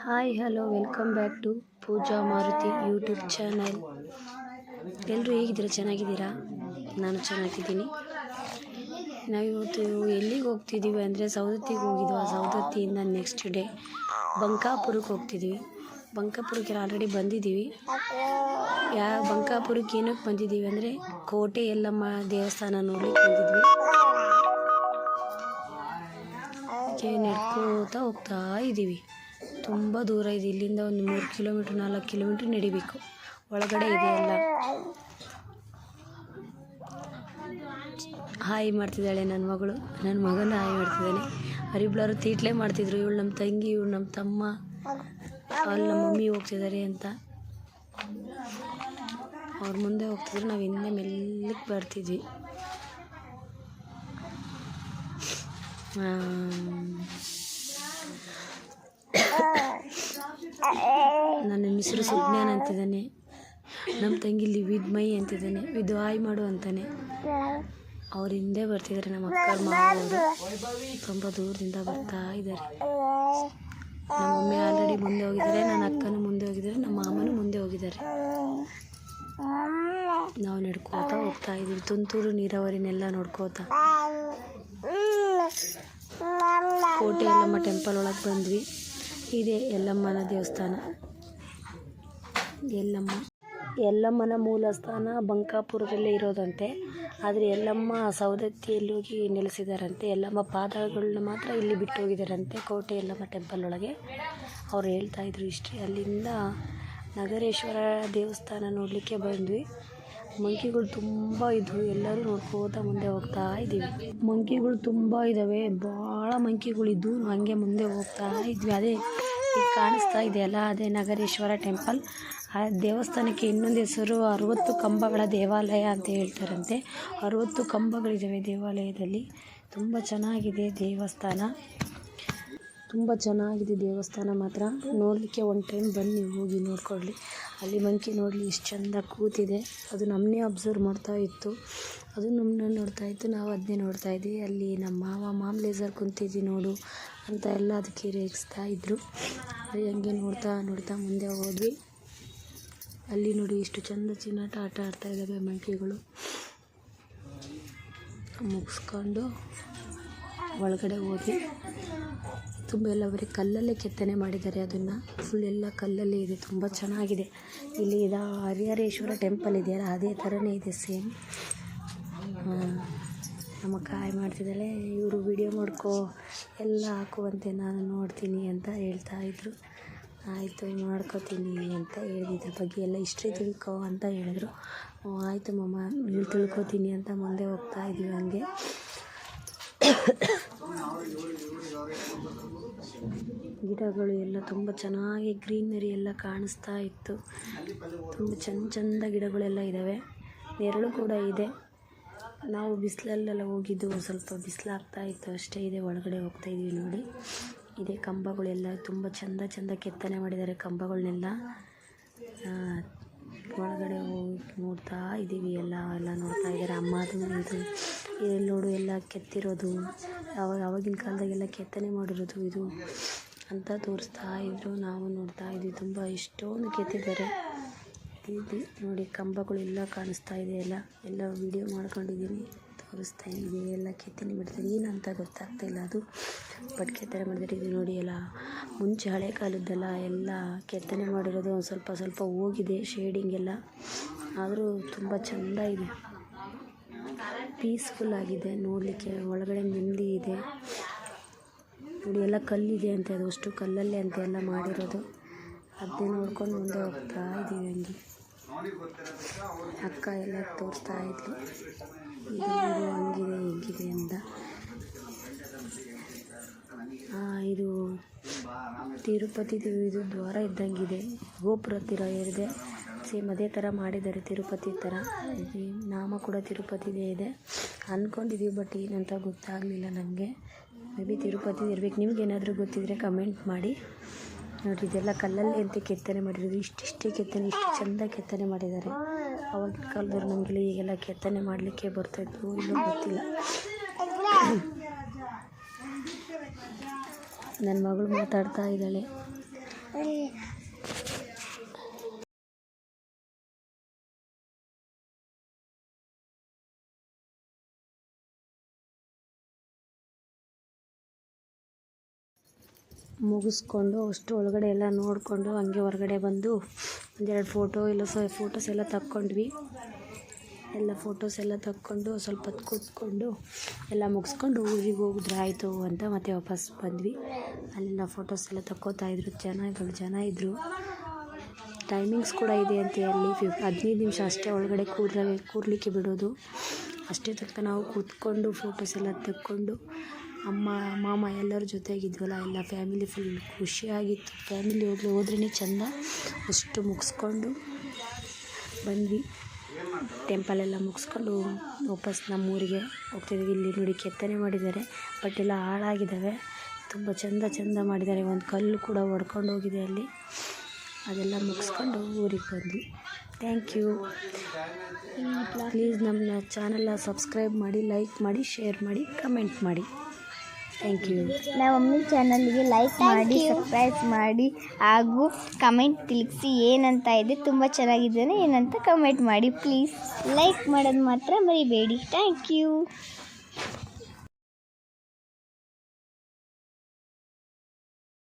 Hi hello welcome back to Pooja Maruti YouTube channel. ಎಲ್ಲರೂ ಹೇಗಿದ್ದೀರಾ? ಚೆನ್ನಾಗಿದ್ದೀರಾ? ನಾನು ಚೆನ್ನಾಗಿದ್ದೀನಿ. ನಾವಿವತ್ತು ಎಲ್ಲಿಗೆ ಹೋಗ್ತಿದ್ದೀವಿ ಅಂದರೆ ಸವದತ್ತಿಗೆ ಹೋಗಿದ್ವಿ. ಸವದತ್ತಿಯಿಂದ ನೆಕ್ಸ್ಟ್ ಡೇ ಬಂಕಾಪುರಕ್ಕೆ ಹೋಗ್ತಿದ್ದೀವಿ. ಬಂಕಾಪುರಕ್ಕೆ ಆಲ್ರೆಡಿ ಬಂದಿದ್ದೀವಿ. ಬಂಕಾಪುರಕ್ಕೆ ಏನಕ್ಕೆ ಬಂದಿದ್ದೀವಿ ಅಂದರೆ ಕೋಟೆ ಯಲ್ಲಮ್ಮ ದೇವಸ್ಥಾನ ನೋಡ್ಲಿಕ್ಕೆ ಬಂದಿದ್ವಿ. ನಡ್ಕೋತಾ ಹೋಗ್ತಾ ಇದ್ದೀವಿ. ತುಂಬ ದೂರ ಇದೆ, ಇಲ್ಲಿಂದ ಒಂದು 3 ಕಿಲೋಮೀಟ್ರ್ 4 ಕಿಲೋಮೀಟ್ರ್ ನಡಿಬೇಕು. ಒಳಗಡೆ ಇದೆ ಎಲ್ಲ. ಹಾಯ್ ಮಾಡ್ತಿದ್ದಾಳೆ ನನ್ನ ಮಗಳು, ನನ್ನ ಮಗನ ಹಾಯ್ ಮಾಡ್ತಿದ್ದಾನೆ. ಅವರಿಬ್ಬರು ತೀಟ್ಲೆ ಮಾಡ್ತಿದ್ರು, ಇವಳು ನಮ್ಮ ತಂಗಿ, ಇವಳು ನಮ್ಮ ತಮ್ಮ, ಅಲ್ಲಿ ನಮ್ಮ ಮಮ್ಮಿ ಹೋಗ್ತಿದ್ದಾರೆ ಅಂತ. ಅವ್ರ ಮುಂದೆ ಹೋಗ್ತಿದ್ರು, ನಾವು ಹಿಂದೆ ಮೆಲ್ಲಕ್ಕೆ ಬರ್ತಿದ್ವಿ. ನನ್ನ ಹೆಸರು ಸುಜ್ಞಾನ ಅಂತಿದ್ದಾನೆ. ನಮ್ಮ ತಂಗಿ ವಿದ್ಮೈ ಅಂತಿದ್ದಾನೆ. ವಿದು ಹಾಯ್ ಮಾಡು ಅಂತಾನೆ. ಅವ್ರ ಹಿಂದೆ ಬರ್ತಿದ್ದಾರೆ ನಮ್ಮ ಅಕ್ಕ ಮಾವರು. ತುಂಬ ದೂರದಿಂದ ಬರ್ತಾ ಇದ್ದಾರೆ. ನಮ್ಮ ಮಮ್ಮಿ ಆಲ್ರೆಡಿ ಮುಂದೆ ಹೋಗಿದ್ದಾರೆ, ನನ್ನ ಅಕ್ಕನೂ ಮುಂದೆ ಹೋಗಿದ್ದಾರೆ, ನಮ್ಮ ಮಾಮನೂ ಮುಂದೆ ಹೋಗಿದ್ದಾರೆ. ನಾವು ನಡ್ಕೋತಾ ಹೋಗ್ತಾ ಇದ್ದೀವಿ. ತುಂತುರು ನೀರಾವರಿನೆಲ್ಲ ನೋಡ್ಕೋತಾ ಕೋಟೆ ಯಲ್ಲಮ್ಮ ಟೆಂಪಲ್ ಒಳಗೆ ಬಂದ್ವಿ. ಇದೆ ಯಲ್ಲಮ್ಮನ ದೇವಸ್ಥಾನ. ಯಲ್ಲಮ್ಮನ ಮೂಲ ಸ್ಥಾನ ಬಂಕಾಪುರದಲ್ಲೇ ಇರೋದಂತೆ. ಆದರೆ ಯಲ್ಲಮ್ಮ ಸವದತ್ತಿಯಲ್ಲಿ ಹೋಗಿ ನೆಲೆಸಿದಾರಂತೆ. ಯಲ್ಲಮ್ಮ ಪಾದಗಳನ್ನ ಮಾತ್ರ ಇಲ್ಲಿ ಬಿಟ್ಟು ಹೋಗಿದ್ದಾರಂತೆ ಕೋಟೆ ಯಲ್ಲಮ್ಮ ಟೆಂಪಲ್ ಒಳಗೆ. ಅವ್ರು ಹೇಳ್ತಾಯಿದ್ರು ಹಿಸ್ಟ್ರಿ. ಅಲ್ಲಿಂದ ನಗರೇಶ್ವರ ದೇವಸ್ಥಾನ ನೋಡಲಿಕ್ಕೆ ಬಂದ್ವಿ. ಮಂಕಿಗಳು ತುಂಬ ಇದ್ವು. ಎಲ್ಲರೂ ನೋಡ್ಕೋತಾ ಮುಂದೆ ಹೋಗ್ತಾ ಇದ್ದೀವಿ. ಮಂಕಿಗಳು ತುಂಬ ಇದ್ದಾವೆ, ಭಾಳ ಮಂಕಿಗಳಿದ್ದು ಹಾಗೆ ಮುಂದೆ ಹೋಗ್ತಾ ಇದ್ವಿ. ಅದೇ ಈಗ ಕಾಣಿಸ್ತಾ ಇದೆಯಲ್ಲ, ಅದೇ ನಗರೇಶ್ವರ ಟೆಂಪಲ್. ಆ ದೇವಸ್ಥಾನಕ್ಕೆ ಇನ್ನೊಂದು ಹೆಸರು 60 ಕಂಬಗಳ ದೇವಾಲಯ ಅಂತ ಹೇಳ್ತಾರಂತೆ. 60 ಕಂಬಗಳಿದ್ದಾವೆ ದೇವಾಲಯದಲ್ಲಿ. ತುಂಬ ಚೆನ್ನಾಗಿದೆ ದೇವಸ್ಥಾನ. ತುಂಬ ಚೆನ್ನಾಗಿದೆ ದೇವಸ್ಥಾನ ಮಾತ್ರ. ನೋಡಲಿಕ್ಕೆ ಒಂದು ಟೈಮ್ ಬನ್ನಿ, ಹೋಗಿ ನೋಡ್ಕೊಳ್ಳಿ. ಅಲ್ಲಿ ಮಂಕಿ ನೋಡಲಿ ಎಷ್ಟು ಚೆಂದ ಕೂತಿದೆ. ಅದು ನಮ್ಮನ್ನೇ ಅಬ್ಸರ್ವ್ ಮಾಡ್ತಾ ಇತ್ತು, ಅದು ನಮ್ಮನ್ನ ನೋಡ್ತಾ ಇತ್ತು, ನಾವು ಅದನ್ನೇ ನೋಡ್ತಾ ಇದ್ವಿ. ಅಲ್ಲಿ ನಮ್ಮ ಮಾಮ್ಲೇಸರ್ ಕುಂತಿದ್ವಿ ನೋಡು ಅಂತ ಎಲ್ಲ ಅದಕ್ಕೆ ರೇಗಿಸ್ತಾ ಇದ್ದರು. ಹಂಗೆ ನೋಡ್ತಾ ನೋಡ್ತಾ ಮುಂದೆ ಹೋದ್ವಿ. ಅಲ್ಲಿ ನೋಡಿ ಎಷ್ಟು ಚೆಂದ ಚಿನ್ನಾಟ ಆಟ ಆಡ್ತಾ ಇದ್ದಾವೆ ಮಂಕಿಗಳು. ಮುಗಿಸ್ಕೊಂಡು ಒಳಗಡೆ ಹೋದ್ವಿ. ತುಂಬ ಎಲ್ಲ ಬರೀ ಕಲ್ಲಲ್ಲೇ ಕೆತ್ತನೆ ಮಾಡಿದ್ದಾರೆ. ಅದನ್ನು ಫುಲ್ ಎಲ್ಲ ಕಲ್ಲಲ್ಲೇ ಇದೆ. ತುಂಬ ಚೆನ್ನಾಗಿದೆ. ಇಲ್ಲಿ ಹರಿಹರೇಶ್ವರ ಟೆಂಪಲ್ ಇದೆಯಲ್ಲ, ಅದೇ ಥರನೇ ಇದೆ ಸೇಮ್. ನಮ್ಮ ಕಾಯಿ ಮಾಡ್ತಿದ್ದಾಳೆ. ಇವರು ವಿಡಿಯೋ ಮಾಡ್ಕೊ ಎಲ್ಲ ಹಾಕುವಂತೆ ನಾನು ನೋಡ್ತೀನಿ ಅಂತ ಹೇಳ್ತಾಯಿದ್ರು. ಆಯಿತು ಮಾಡ್ಕೋತೀನಿ ಅಂತ ಹೇಳಿದ್ರ ಬಗ್ಗೆ ಎಲ್ಲ ಹಿಸ್ಟ್ರಿ ತಿಳ್ಕೊ ಅಂತ ಹೇಳಿದ್ರು. ಆಯಿತು ಮಮ್ಮ, ಇಲ್ಲಿ ತಿಳ್ಕೊತೀನಿ ಅಂತ ಮುಂದೆ ಹೋಗ್ತಾ ಇದ್ದೀವಿ. ಹಂಗೆ ಗಿಡಗಳು ಎಲ್ಲ ತುಂಬ ಚೆನ್ನಾಗಿ ಗ್ರೀನರಿ ಎಲ್ಲ ಕಾಣಿಸ್ತಾ ಇತ್ತು. ತುಂಬ ಚಂದ ಗಿಡಗಳೆಲ್ಲ ಇದ್ದಾವೆ. ನೆರಳು ಕೂಡ ಇದೆ. ನಾವು ಬಿಸಿಲಲ್ಲೆಲ್ಲ ಹೋಗಿದ್ದು, ಸ್ವಲ್ಪ ಬಿಸಿಲಾಗ್ತಾ ಇತ್ತು ಅಷ್ಟೇ. ಇದೆ ಒಳಗಡೆ ಹೋಗ್ತಾ ಇದ್ದೀವಿ ನೋಡಿ. ಇದೆ ಕಂಬಗಳೆಲ್ಲ ತುಂಬ ಚಂದ ಕೆತ್ತನೆ ಮಾಡಿದ್ದಾರೆ ಕಂಬಗಳನ್ನೆಲ್ಲ. ಒಳಗಡೆ ಹೋಗಿ ನೋಡ್ತಾ ಇದ್ದೀವಿ. ಎಲ್ಲ ನೋಡ್ತಾ ಇದ್ದಾರೆ. ಅಮ್ಮದು ಇದು ನೋಡು ಎಲ್ಲ ಕೆತ್ತಿರೋದು, ಆವಾಗಿನ ಕಾಲದಾಗೆಲ್ಲ ಕೆತ್ತನೆ ಮಾಡಿರೋದು ಇದು ಅಂತ ತೋರಿಸ್ತಾ ಇದ್ರು. ನಾವು ನೋಡ್ತಾ ಇದ್ವಿ. ತುಂಬ ಎಷ್ಟೊಂದು ಕೆತ್ತಿದ್ದಾರೆ. ಇದು ನೋಡಿ ಕಂಬಗಳೆಲ್ಲ ಕಾಣಿಸ್ತಾ ಇದೆ. ಎಲ್ಲ ವಿಡಿಯೋ ಮಾಡ್ಕೊಂಡಿದ್ದೀನಿ, ತೋರಿಸ್ತಾ ಇದ್ದೀವಿ. ಎಲ್ಲ ಕೆತ್ತನೆ ಮಾಡಿದ್ದಾರೆ. ಏನಂತ ಗೊತ್ತಾಗ್ತಾಯಿಲ್ಲ ಅದು, ಬಟ್ ಕೆತ್ತನೆ ಮಾಡಿದ್ದಾರೆ. ಇದು ನೋಡಿ ಎಲ್ಲ ಮುಂಚೆ ಹಳೆ ಕಾಲದ್ದೆಲ್ಲ ಎಲ್ಲ ಕೆತ್ತನೆ ಮಾಡಿರೋದು. ಒಂದು ಸ್ವಲ್ಪ ಹೋಗಿದೆ ಶೇಡಿಂಗ್ ಎಲ್ಲ, ಆದರೂ ತುಂಬ ಚೆಂದ ಇದೆ. ಪೀಸ್ಫುಲ್ ಆಗಿದೆ ನೋಡಲಿಕ್ಕೆ. ಒಳಗಡೆ ನೆಮ್ಮದಿ ಇದೆ ನೋಡಿ. ಎಲ್ಲ ಕಲ್ಲಿದೆ ಅಂತೆ, ಅದು ಅಷ್ಟು ಕಲ್ಲಲ್ಲೇ ಅಂತ ಎಲ್ಲ ಮಾಡಿರೋದು. ಅದನ್ನೇ ನೋಡ್ಕೊಂಡು ಮುಂದೆ ಹೋಗ್ತಾ ಇದ್ದೀವಿ. ಹಂಗೆ ಅಕ್ಕ ಎಲ್ಲ ತೋರಿಸ್ತಾ ಇದ್ಲು, ಇದು ಹಂಗಿದೆ ಹೇಗಿದೆ ಅಂತ. ಇದು ತಿರುಪತಿದು ಇದು ದ್ವಾರ ಇದ್ದಂಗಿದೆ, ಗೋಪುರ ಥರ ಇದೆ. ಸೇಮ್ ಅದೇ ಥರ ಮಾಡಿದ್ದಾರೆ ತಿರುಪತಿ ಥರ. ನಾಮ ಕೂಡ ತಿರುಪತಿದೇ ಇದೆ ಅಂದ್ಕೊಂಡಿದ್ದೀವಿ, ಬಟ್ ಏನಂತ ಗೊತ್ತಾಗಲಿಲ್ಲ ನನಗೆ. ಮೇ ಬಿ ತಿರುಪತಿ ಇರಬೇಕು. ನಿಮ್ಗೇನಾದರೂ ಗೊತ್ತಿದ್ದರೆ ಕಮೆಂಟ್ ಮಾಡಿ. ನೋಡಿ ಇದೆಲ್ಲ ಕಲ್ಲಲ್ಲಿ ಅಂತ ಕೆತ್ತನೆ ಮಾಡಿರೋದು. ಇಷ್ಟೇ ಕೆತ್ತನೆ, ಇಷ್ಟು ಚೆಂದ ಕೆತ್ತನೆ ಮಾಡಿದ್ದಾರೆ. ಆವಾಗಿನ ಕಾಲದವ್ರು ನಮಗೆಲ್ಲ ಈಗೆಲ್ಲ ಕೆತ್ತನೆ ಮಾಡಲಿಕ್ಕೆ ಬರ್ತಾಯಿತ್ತು, ಇನ್ನೂ ಗೊತ್ತಿಲ್ಲ. ನನ್ನ ಮಗಳು ಮಾತಾಡ್ತಾ ಇದ್ದಾಳೆ. ಮುಗಿಸ್ಕೊಂಡು ಅಷ್ಟು ಒಳಗಡೆ ಎಲ್ಲ ನೋಡಿಕೊಂಡು ಹಂಗೆ ಹೊರಗಡೆ ಬಂದು ಒಂದೆರಡು ಫೋಟೋಸ್ ಎಲ್ಲ ತಕ್ಕೊಂಡ್ವಿ. ಎಲ್ಲ ಫೋಟೋಸ್ ಎಲ್ಲ ತಕ್ಕೊಂಡು ಸ್ವಲ್ಪ ಹೊತ್ತು ಕೂತ್ಕೊಂಡು ಎಲ್ಲ ಮುಗಿಸ್ಕೊಂಡು ಊರಿಗೆ ಹೋಗಿದ್ರೆ ಆಯಿತು ಅಂತ ಮತ್ತೆ ವಾಪಸ್ ಬಂದ್ವಿ. ಅಲ್ಲೆಲ್ಲ ಫೋಟೋಸ್ ಎಲ್ಲ ತಕ್ಕೋತಾಯಿದ್ರು, ಜನ ಇದ್ದರು. ಟೈಮಿಂಗ್ಸ್ ಕೂಡ ಇದೆ ಅಂತ ಅಲ್ಲಿ 15 ನಿಮಿಷ ಅಷ್ಟೇ ಒಳಗಡೆ ಕೂರ್ಲಿಕ್ಕೆ ಬಿಡೋದು. ಅಷ್ಟೇ ತನಕ ನಾವು ಕೂತ್ಕೊಂಡು ಫೋಟೋಸ್ ಎಲ್ಲ ತಕ್ಕೊಂಡು ಅಮ್ಮ ಮಾಮ ಎಲ್ಲರ ಜೊತೆಗಿದ್ವಲ್ಲ, ಎಲ್ಲ ಫ್ಯಾಮಿಲಿ ಫುಲ್ ಖುಷಿಯಾಗಿತ್ತು. ಫ್ಯಾಮಿಲಿ ಹೋದ್ರೇ ಚೆಂದ. ಅಷ್ಟು ಮುಗಿಸ್ಕೊಂಡು ಬಂದ್ವಿ. ಟೆಂಪಲೆಲ್ಲ ಮುಗಿಸ್ಕೊಂಡು ವಾಪಸ್ ನಮ್ಮೂರಿಗೆ ಹೋಗ್ತಿದ್ವಿ. ಇಲ್ಲಿ ನೋಡಿ ಕೆತ್ತನೆ ಮಾಡಿದ್ದಾರೆ, ಬಟ್ ಎಲ್ಲ ಹಾಳಾಗಿದ್ದಾವೆ. ತುಂಬ ಚೆಂದ ಮಾಡಿದ್ದಾರೆ. ಒಂದು ಕಲ್ಲು ಕೂಡ ಒಡ್ಕೊಂಡು ಹೋಗಿದೆ ಅಲ್ಲಿ. ಅದೆಲ್ಲ ಮುಗಿಸ್ಕೊಂಡು ಊರಿಗೆ ಬಂದ್ವಿ. Thank you. ಪ್ಲೀಸ್ ನಮ್ಮ ಚಾನಲ್ನ ಸಬ್ಸ್ಕ್ರೈಬ್ ಮಾಡಿ, ಲೈಕ್ ಮಾಡಿ, ಶೇರ್ ಮಾಡಿ, ಕಮೆಂಟ್ ಮಾಡಿ. Thank you. ನಮ್ಮ ಮಮ್ಮಿ ಚಾನಲ್ಗೆ ಲೈಕ್ ಮಾಡಿ, ಸಬ್ಸ್ಕ್ರೈಬ್ ಮಾಡಿ ಹಾಗೂ ಕಮೆಂಟ್ ತಿಳಿಸಿ ಏನಂತ ಇದೆ, ತುಂಬ ಚೆನ್ನಾಗಿದ್ದೇನೆ ಏನಂತ ಕಮೆಂಟ್ ಮಾಡಿ. ಪ್ಲೀಸ್ ಲೈಕ್ ಮಾಡೋದು ಮಾತ್ರ ಮರಿಬೇಡಿ. Thank you.